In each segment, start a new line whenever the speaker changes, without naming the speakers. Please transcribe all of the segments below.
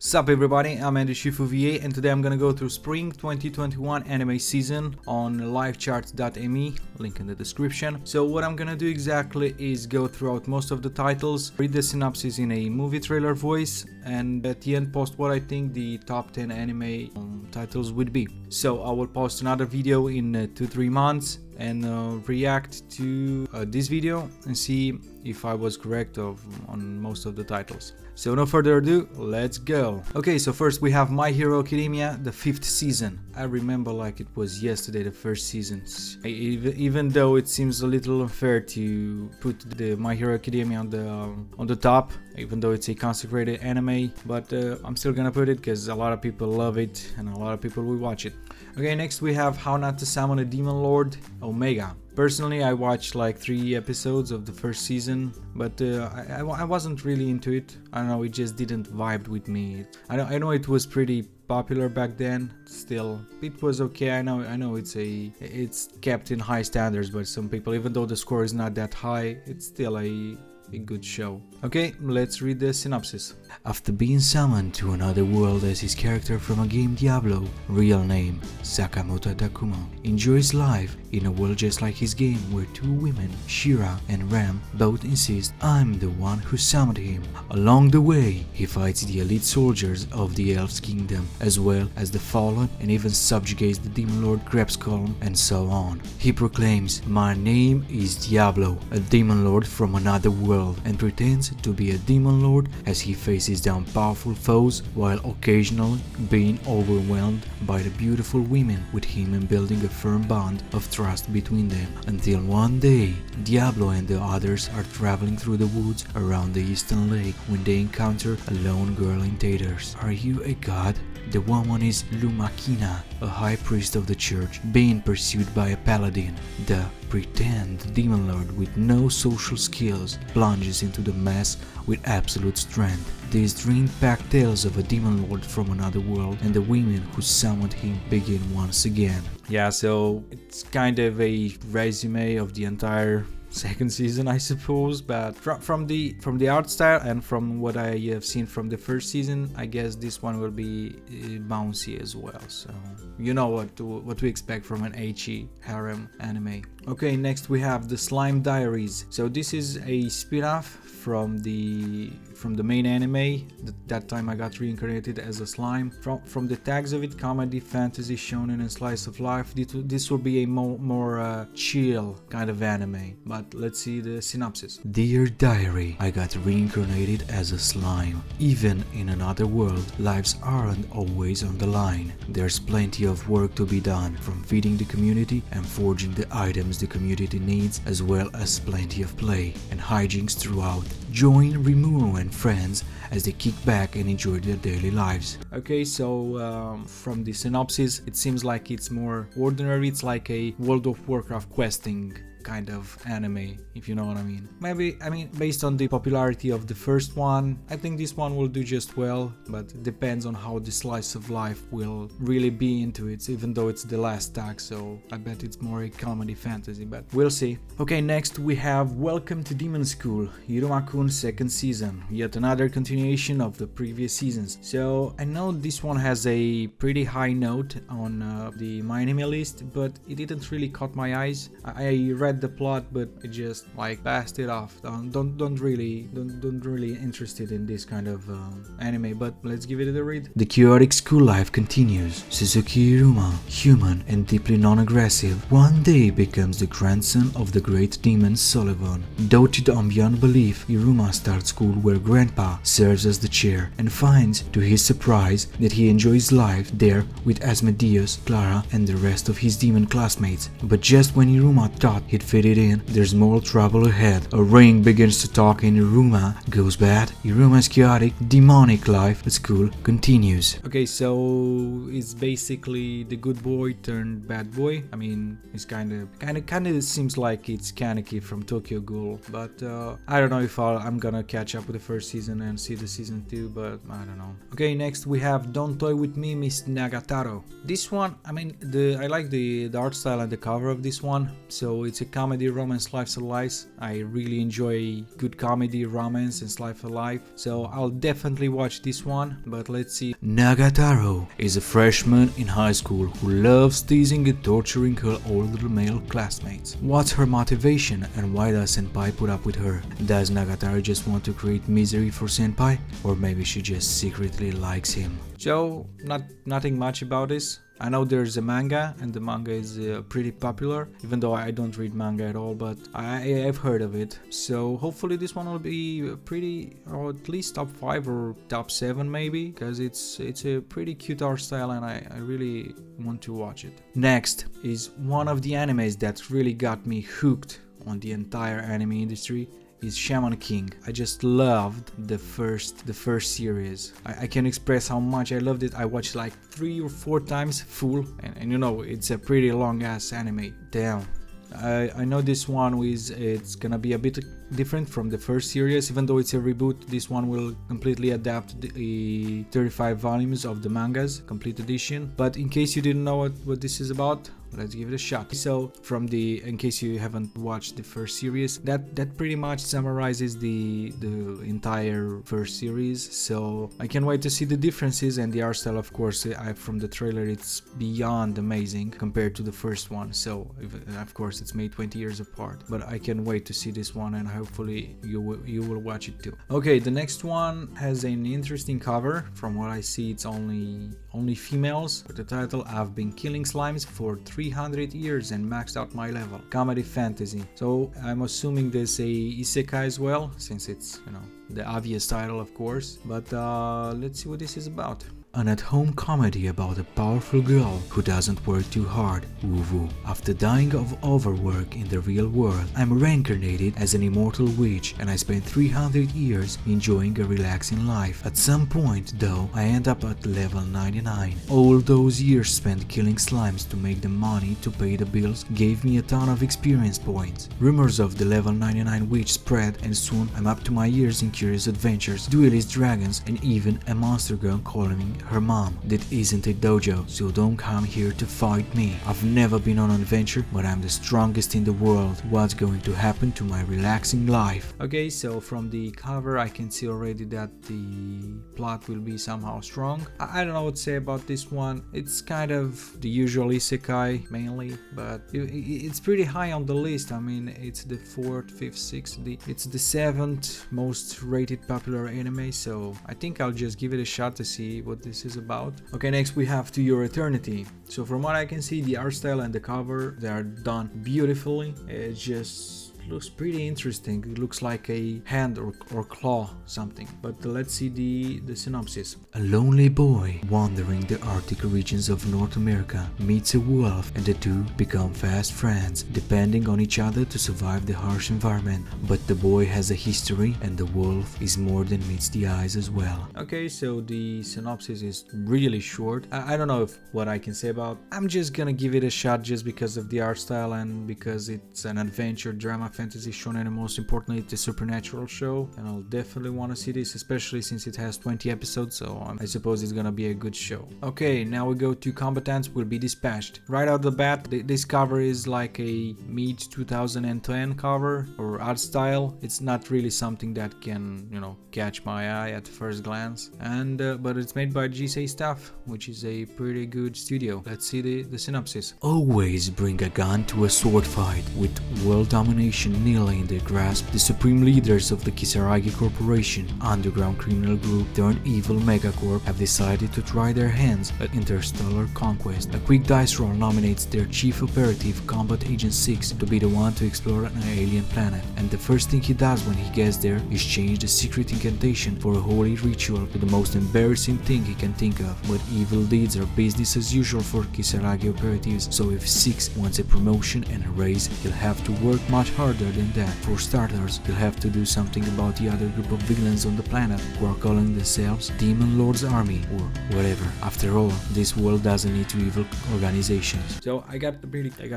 Sup everybody, I'm AndrewShifuVA and today I'm gonna go through Spring 2021 anime season on livecharts.me, link in the description. So what I'm gonna do exactly is go throughout most of the titles, read the synopsis in a movie trailer voice, and at the end post what I think the top 10 anime titles would be. So I will post another video in 2-3 months and react to this video and see if I was correct on most of the titles. So no further ado, let's go. Okay, so first we have My Hero Academia, the 5th season. I remember like it was yesterday, the first season. Even though it seems a little unfair to put the My Hero Academia on the top, even though it's a consecrated anime, but I'm still gonna put it because a lot of people love it and a lot of people will watch it. Okay, next we have How Not to Summon a Demon Lord, Omega. Personally, I watched like 3 episodes of the first season, but I wasn't really into it. I don't know, it just didn't vibe with me. I know it was pretty popular back then. Still, it was okay. I know it's kept in high standards, but some people, even though the score is not that high, it's still a good show. Okay, let's read the synopsis. After being summoned to another world as his character from a game Diablo, real name Sakamoto Takuma, enjoys life in a world just like his game where 2 women, Shira and Ram, both insist I'm the one who summoned him. Along the way, he fights the elite soldiers of the Elves Kingdom, as well as the Fallen, and even subjugates the Demon Lord Krebskulm and so on. He proclaims, my name is Diablo, a Demon Lord from another world, and pretends to be a Demon Lord as he faces down powerful foes while occasionally being overwhelmed by the beautiful women with him and building a firm bond of trust between them, until one day Diablo and the others are traveling through the woods around the Eastern Lake when they encounter a lone girl in tatters. Are you a god? The woman is Lumakina, a high priest of the church, being pursued by a paladin. The pretend demon lord with no social skills plunges into the mess with absolute strength. These dream-packed tales of a demon lord from another world and the women who summoned him begin once again. Yeah, so it's kind of a resume of the entire second season, I suppose, but from the art style and from what I have seen from the first season, I guess this one will be bouncy as well. So you know what to expect from an ecchi harem anime. Okay, next we have the Slime Diaries. So this is a spin-off from the main anime. That time I got reincarnated as a slime. From the tags of it, comedy, fantasy, shonen and slice of life, this will be a more chill kind of anime. But let's see the synopsis. Dear diary, I got reincarnated as a slime. Even in another world, lives aren't always on the line. There's plenty of work to be done, from feeding the community and forging the items the community needs, as well as plenty of play and hijinks throughout. Join Rimuru and friends as they kick back and enjoy their daily lives. Okay, so from the synopsis, it seems like it's more ordinary. It's like a World of Warcraft questing kind of anime, if you know what I mean. Maybe, I mean, based on the popularity of the first one, I think this one will do just well, but it depends on how the slice of life will really be into it, even though it's the last tag, so I bet it's more a comedy fantasy, but we'll see. Okay, next we have Welcome to Demon School, Iruma-kun second season, yet another continuation of the previous seasons. So I know this one has a pretty high note on the My Anime list, but it didn't really caught my eyes. I read the plot, but it just like passed it off. Don't really interested in this kind of anime, but let's give it a read. The chaotic school life continues. Suzuki Iruma, human and deeply non-aggressive, one day becomes the grandson of the great demon Sullivan. Doted on beyond belief, Iruma starts school where grandpa serves as the chair and finds, to his surprise, that he enjoys life there with Asmodeus, Clara and the rest of his demon classmates. But just when Iruma thought he'd fit it in, there's more trouble ahead. A ring begins to talk and Iruma goes bad. Iruma's chaotic, demonic life at school continues. Okay, so it's basically the good boy turned bad boy. I mean, it's kind of seems like it's Kaneki from Tokyo Ghoul, but I don't know if I'm gonna catch up with the first season and see the season 2, but I don't know. Okay, next we have Don't Toy With Me, Miss Nagataro. This one, I mean, I like the art style and the cover of this one. So it's a comedy, romance, slice of life. I really enjoy good comedy, romance and slice of life, so I'll definitely watch this one. But let's see. Nagataro is a freshman in high school who loves teasing and torturing her older male classmates. What's her motivation and why does Senpai put up with her? Does Nagataro just want to create misery for Senpai, or maybe she just secretly likes him? So, nothing much about this. I know there's a manga, and the manga is pretty popular, even though I don't read manga at all, but I've heard of it. So hopefully this one will be pretty, or at least top 5 or top 7 maybe, because it's a pretty cute art style and I really want to watch it. Next is one of the animes that really got me hooked on the entire anime industry. Is Shaman King. I just loved the first series. I can express how much I loved it. I watched like 3 or 4 times full, and you know, it's a pretty long ass anime. Damn. I know this one it's gonna be a bit different from the first series. Even though it's a reboot, this one will completely adapt the 35 volumes of the mangas, complete edition. But in case you didn't know what this is about, let's give it a shot. So in case you haven't watched the first series, that pretty much summarizes the entire first series. So I can't wait to see the differences, and the art style, of course, from the trailer, it's beyond amazing compared to the first one. So of course it's made 20 years apart, but I can't wait to see this one, and hopefully you will watch it too. Okay, the next one has an interesting cover. From what I see, it's only females, with the title "I've been killing slimes for 300 years and maxed out my level." Comedy fantasy. So I'm assuming there's a isekai as well, since it's, you know, the obvious title, of course. But let's see what this is about. An at-home comedy about a powerful girl who doesn't work too hard, Oovoo. After dying of overwork in the real world, I'm reincarnated as an immortal witch, and I spent 300 years enjoying a relaxing life. At some point, though, I end up at level 99. All those years spent killing slimes to make the money to pay the bills gave me a ton of experience points. Rumors of the level 99 witch spread, and soon I'm up to my ears in curious adventures, duelist dragons, and even a monster girl calling her mom. That isn't a dojo, so don't come here to fight me. I've never been on an adventure, but I'm the strongest in the world. What's going to happen to my relaxing life? Okay, so from the cover I can see already that the plot will be somehow strong. I don't know what to say about this one. It's kind of the usual isekai mainly, but it's pretty high on the list. I mean, it's the 4th, 5th, 6th, it's the 7th most rated popular anime, so I think I'll just give it a shot to see what this is about. Okay, next we have To Your Eternity. So from what I can see, the art style and the cover, they are done beautifully. It just looks pretty interesting. It looks like a hand or claw something. But let's see the synopsis. A lonely boy wandering the Arctic regions of North America meets a wolf, and the two become fast friends, depending on each other to survive the harsh environment. But the boy has a history, and the wolf is more than meets the eyes as well. Okay, so the synopsis is really short. I don't know what I can say about. I'm just gonna give it a shot just because of the art style and because it's an adventure drama fantasy shonen, and most importantly it's a supernatural show, and I'll definitely want to see this, especially since it has 20 episodes, so I suppose it's gonna be a good show. Okay, now we go to Combatants Will Be Dispatched. Right out the bat, this cover is like a mid 2010 cover or art style. It's not really something that can, you know, catch my eye at first glance, and but it's made by Jisei Staff, which is a pretty good studio. Let's see the synopsis. Always bring a gun to a sword fight. With world domination nearly in their grasp, the supreme leaders of the Kisaragi Corporation, underground criminal group turned evil megacorp, have decided to try their hands at interstellar conquest. A quick dice roll nominates their chief operative, Combat Agent 6, to be the one to explore an alien planet, and the first thing he does when he gets there is change the secret incantation for a holy ritual to the most embarrassing thing he can think of. But evil deeds are business as usual for Kisaragi operatives, so if 6 wants a promotion and a raise, he'll have to work much harder harder than that. For starters, you'll have to do something about the other group of villains on the planet who are calling themselves Demon Lord's Army or whatever. After all, this world doesn't need two evil organizations. So I got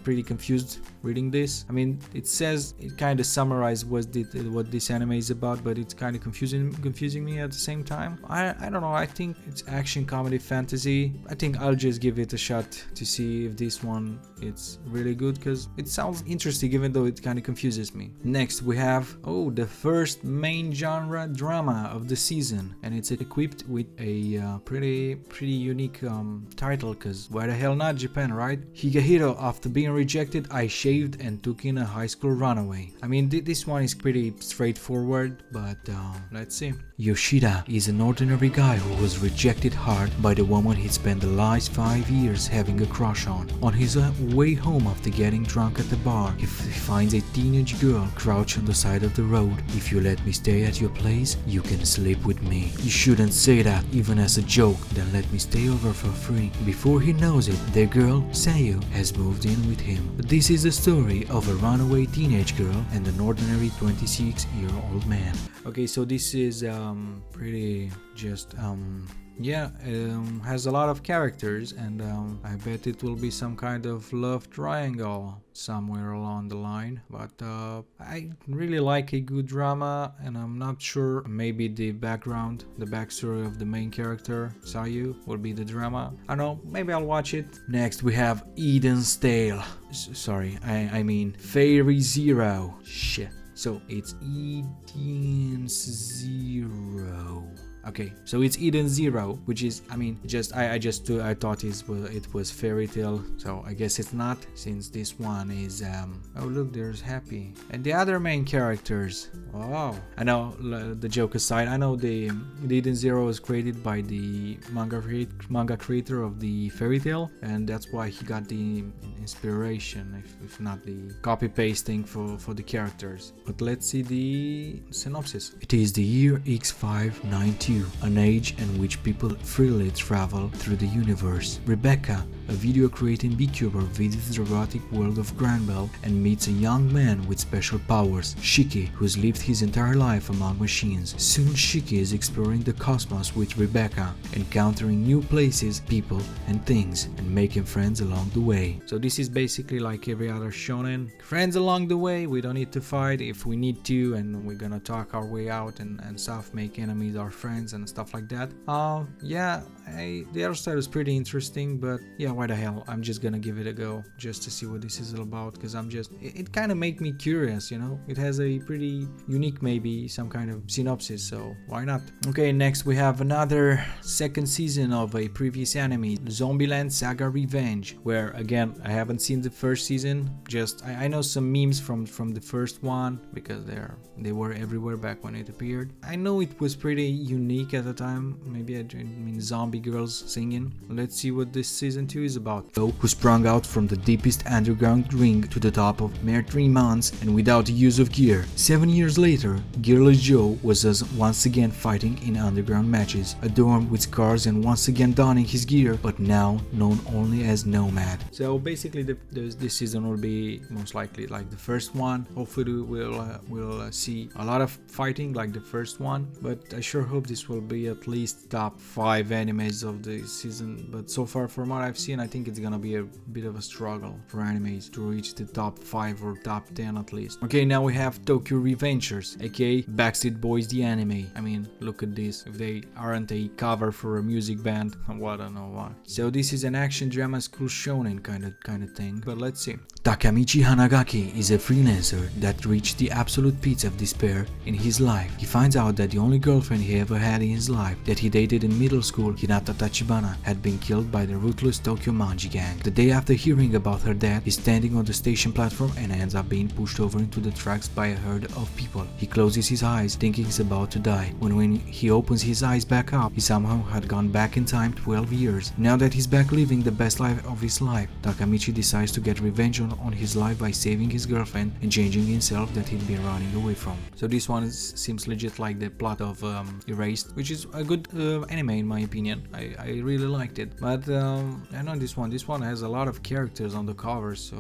pretty confused reading this. I mean, it says, it kind of summarizes what this anime is about, but it's kind of confusing me at the same time. I don't know, I think it's action, comedy, fantasy. I think I'll just give it a shot to see if this one it's really good, because it sounds interesting even though it kind of confuses me. Next we have the first main genre drama of the season, and it's equipped with a pretty unique title, because why the hell not, Japan, right? Higahiro, after being rejected, I shaved and took in a high school runaway. I mean, this one is pretty straightforward, but let's see. Yoshida is an ordinary guy who was rejected hard by the woman he'd spent the last 5 years having a crush on. On his way home after getting drunk at the bar, he finds a teenage girl crouched on the side of the road. If you let me stay at your place, you can sleep with me. You shouldn't say that, even as a joke, then let me stay over for free. Before he knows it, the girl, Sayu, has moved in with him. This is the story of a runaway teenage girl and an ordinary 26-year-old man. Okay, so this is pretty just has a lot of characters, and I bet it will be some kind of love triangle somewhere along the line, but I really like a good drama, and I'm not sure, maybe the backstory of the main character Sayu will be the drama. I don't know, maybe I'll watch it. Next we have Eden's Tale. Sorry, I mean Fairy Zero. Shit. So it's Eden Zero. Okay, so it's Eden Zero, which is, I mean, I thought it was fairy tale, so I guess it's not, since this one is oh look, there's Happy and the other main characters. Wow, I know, the joke aside, I know the Eden Zero was created by the manga creator of the fairy tale, and that's why he got the inspiration, if not the copy pasting for the characters. But let's see the synopsis. It is the year X592, an age in which people freely travel through the universe. Rebecca, a video creating beekeeper, visits the erotic world of Granbell and meets a young man with special powers, Shiki, who's lived his entire life among machines. Soon Shiki is exploring the cosmos with Rebecca, encountering new places, people and things, and making friends along the way. So this is basically like every other shonen. Friends along the way, we don't need to fight if we need to, and we're gonna talk our way out and stuff, make enemies our friends and stuff like that. Yeah, the art style is pretty interesting, but yeah, why the hell, I'm just gonna give it a go just to see what this is all about, because it kind of make me curious, you know. It has a pretty unique, maybe some kind of synopsis, so why not? Okay, next we have another second season of a previous anime, Zombieland Saga Revenge, where again, I haven't seen the first season, just I know some memes from the first one, because they were everywhere back when it appeared. I know it was pretty unique at the time, maybe I mean zombie girls singing. Let's see what this season 2 is about. Joe, who sprung out from the deepest underground ring to the top of mere 3 months and without the use of gear. 7 years later, gearless Joe was once again fighting in underground matches, adorned with scars and once again donning his gear, but now known only as Nomad. So basically this season will be most likely like the first one. Hopefully we'll see a lot of fighting like the first one, but I sure hope this will be at least top 5 animes of the season. But so far from what I've seen, I think it's gonna be a bit of a struggle for animes to reach the top 5 or top 10 at least. Okay, now we have Tokyo Revengers, aka Backstreet Boys the anime. I mean, look at this. If they aren't a cover for a music band, well, I don't know why. So this is an action drama school shonen kind of thing, but let's see. Takamichi Hanagaki is a freelancer that reached the absolute pits of despair in his life. He finds out that the only girlfriend he ever had in his life, that he dated in middle school, Hinata Tachibana, had been killed by the ruthless Tokyo Manji gang. The day after hearing about her death, he's standing on the station platform and ends up being pushed over into the tracks by a herd of people. He closes his eyes, thinking he's about to die. When he opens his eyes back up, he somehow had gone back in time 12 years. Now that he's back living the best life of his life, Takamichi decides to get revenge on his life by saving his girlfriend and changing himself that he'd been running away from. So this one seems legit like the plot of Erased, which is a good anime in my opinion. I really liked it, but I know this one. This one has a lot of characters on the cover, so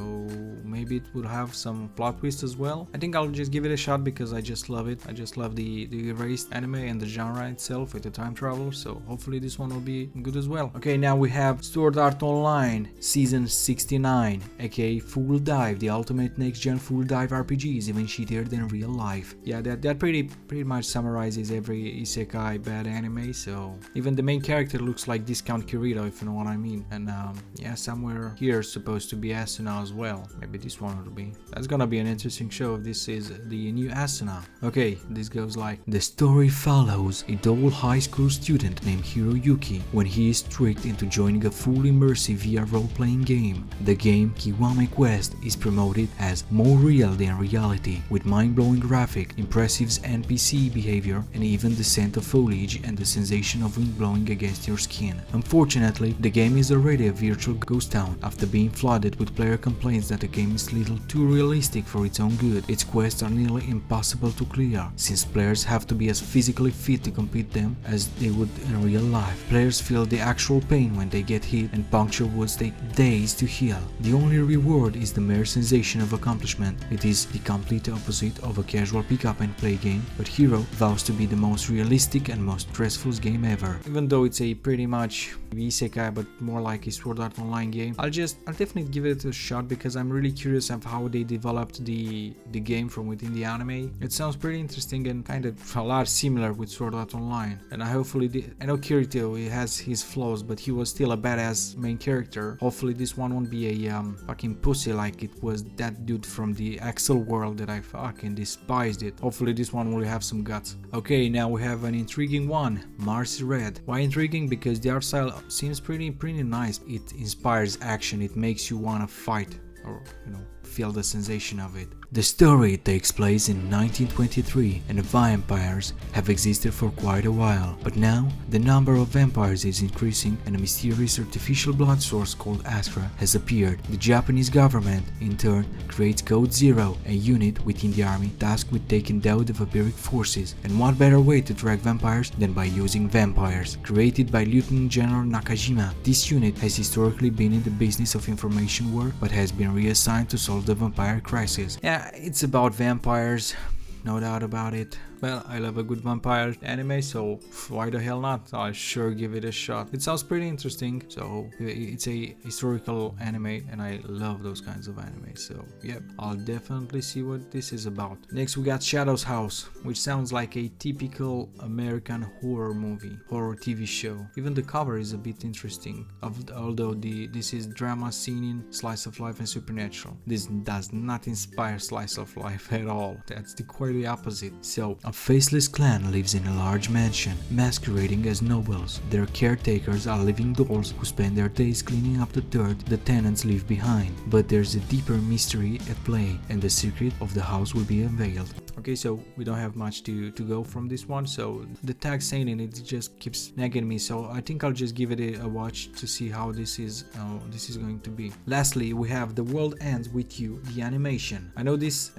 maybe it will have some plot twist as well. I think I'll just give it a shot because I just love it. I just love the erased anime and the genre itself with the time travel, so hopefully this one will be good as well. Okay, now we have Sword Art Online Season 69, aka Full Dive. The ultimate next-gen full dive RPG is even shittier than real life. Yeah, that pretty much summarizes every isekai bad anime, so even the main character looks like Discount Kirito, if you know what I mean. And yeah, somewhere here is supposed to be Asuna as well. Maybe this one will be. That's gonna be an interesting show if this is the new Asuna. Okay, this goes like: the story follows a dull high school student named Hiroyuki when he is tricked into joining a full immersive VR role-playing game. The game Kiwami Quest is promoted as more real than reality, with mind-blowing graphic, impressive NPC behavior, and even the scent of foliage and the sensation of wind blowing against your skin. Unfortunately, the game is already a virtual ghost town after being flooded with player complaints that the game is little too realistic for its own good. Its quests are nearly impossible to clear, since players have to be as physically fit to complete them as they would in real life. Players feel the actual pain when they get hit, and puncture would take days to heal. The only reward is the mere sensation of accomplishment. It is the complete opposite of a casual pick-up and play game, but Hero vows to be the most realistic and most stressful game ever. Even though it's a pretty much isekai but more like a Sword Art Online game, I'll definitely give it a shot because I'm really curious of how they developed the game from within the anime. It sounds pretty interesting and kind of a lot similar with Sword Art Online, and I know Kirito, he has his flaws, but he was still a badass main character. Hopefully this one won't be a fucking pussy like it was that dude from the Axel world that I fucking despised it. Hopefully this one will have some guts. Okay, now we have an intriguing one, Mars Red. Why intriguing? Because the art style seems pretty nice. It inspires action, it makes you wanna fight, or feel the sensation of it. The story takes place in 1923 and vampires have existed for quite a while, but now the number of vampires is increasing and a mysterious artificial blood source called Astra has appeared. The Japanese government in turn creates Code Zero, a unit within the army tasked with taking down the vampiric forces, and what better way to track vampires than by using vampires. Created by Lieutenant General Nakajima, this unit has historically been in the business of information war but has been reassigned to solve the vampire crisis. Yeah, it's about vampires, no doubt about it. Well, I love a good vampire anime, so why the hell not? I'll sure give it a shot. It sounds pretty interesting, so it's a historical anime and I love those kinds of anime, so yep, I'll definitely see what this is about. Next we got Shadow's House, which sounds like a typical American horror movie, horror TV show. Even the cover is a bit interesting, although this is drama scene in slice of life and supernatural. This does not inspire slice of life at all. That's quite the opposite. So a faceless clan lives in a large mansion, masquerading as nobles. Their caretakers are living dolls who spend their days cleaning up the dirt the tenants leave behind. But there's a deeper mystery at play, and the secret of the house will be unveiled. Okay, so we don't have much to go from this one, so the tag saying it just keeps nagging me, so I think I'll just give it a watch to see how this is going to be. Lastly, we have The World Ends With You, the animation. I know this,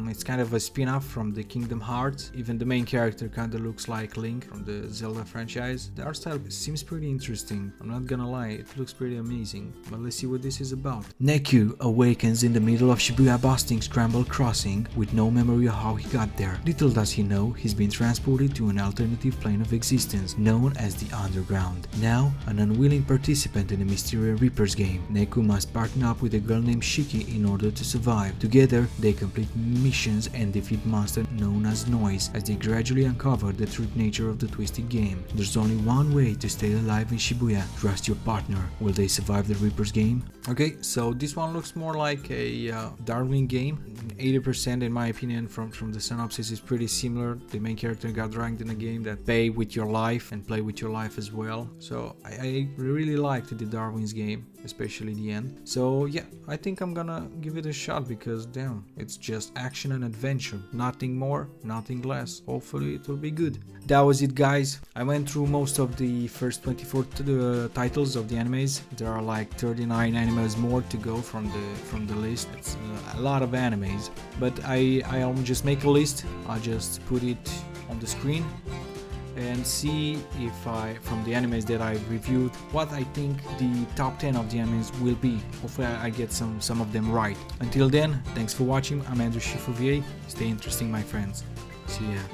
it's kind of a spin-off from the Kingdom Hearts. Even the main character kind of looks like Link from the Zelda franchise. The art style seems pretty interesting, I'm not gonna lie, it looks pretty amazing, but let's see what this is about. Neku awakens in the middle of Shibuya busting Scramble Crossing with no memory of how he got there. Little does he know, he's been transported to an alternative plane of existence known as the Underground. Now, an unwilling participant in a mysterious Reaper's game, Neku must partner up with a girl named Shiki in order to survive. Together, they complete missions and defeat monsters known as Noise as they gradually uncover the true nature of the twisted game. There's only one way to stay alive in Shibuya: trust your partner. Will they survive the Reaper's game? Okay, so this one looks more like a Darwin game. 80% in my opinion from the synopsis is pretty similar. The main character got ranked in a game that pay with your life and play with your life as well. So I really liked the Darwin's game, especially the end. So yeah, I think I'm gonna give it a shot because damn, it's just action and adventure. Nothing more, nothing less. Hopefully it will be good. That was it, guys. I went through most of the first 24 titles of the animes. There are like 39 animes more to go from the list. It's a lot of animes, but I'll just make a list. I'll just put it on the screen and see if from the animes that I reviewed, what I think the top 10 of the animes will be. Hopefully I get some of them right. Until then, thanks for watching. I'm AndrewShifuVA. Stay interesting, my friends. See ya.